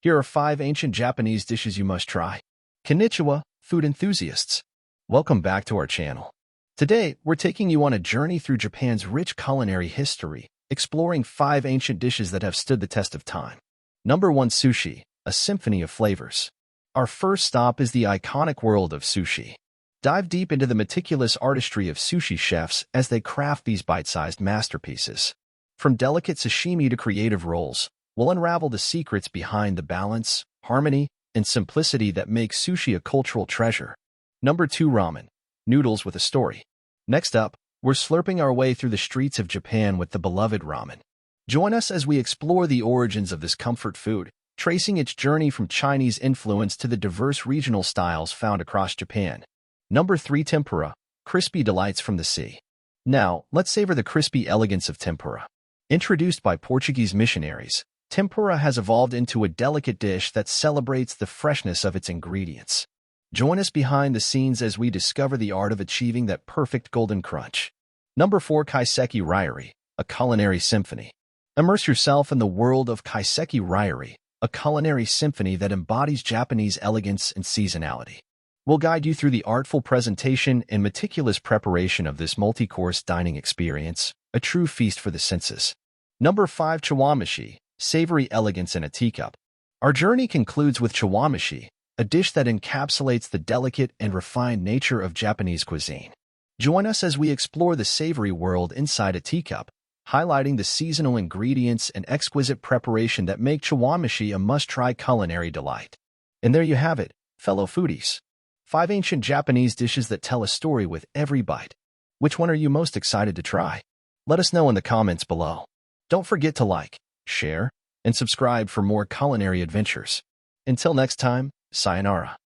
Here are 5 ancient Japanese dishes you must try. Konnichiwa, food enthusiasts. Welcome back to our channel. Today, we're taking you on a journey through Japan's rich culinary history, exploring 5 ancient dishes that have stood the test of time. Number 1. Sushi, a symphony of flavors. Our first stop is the iconic world of sushi. Dive deep into the meticulous artistry of sushi chefs as they craft these bite-sized masterpieces. From delicate sashimi to creative rolls, we'll unravel the secrets behind the balance, harmony, and simplicity that make sushi a cultural treasure. Number 2. Ramen, noodles with a story. Next up, we're slurping our way through the streets of Japan with the beloved ramen. Join us as we explore the origins of this comfort food, tracing its journey from Chinese influence to the diverse regional styles found across Japan. Number 3. Tempura, crispy delights from the sea. Now, let's savor the crispy elegance of tempura. Introduced by Portuguese missionaries, tempura has evolved into a delicate dish that celebrates the freshness of its ingredients. Join us behind the scenes as we discover the art of achieving that perfect golden crunch. Number 4. Kaiseki Ryeri, a culinary symphony. Immerse yourself in the world of Kaiseki Ryeri, a culinary symphony that embodies Japanese elegance and seasonality. We'll guide you through the artful presentation and meticulous preparation of this multi-course dining experience, a true feast for the senses. Number 5. Chawanmushi, savory elegance in a teacup. Our journey concludes with chawanmushi, a dish that encapsulates the delicate and refined nature of Japanese cuisine. Join us as we explore the savory world inside a teacup, highlighting the seasonal ingredients and exquisite preparation that make chawanmushi a must-try culinary delight. And there you have it, fellow foodies. 5 ancient Japanese dishes that tell a story with every bite. Which one are you most excited to try? Let us know in the comments below. Don't forget to like, share, and subscribe for more culinary adventures. Until next time, sayonara.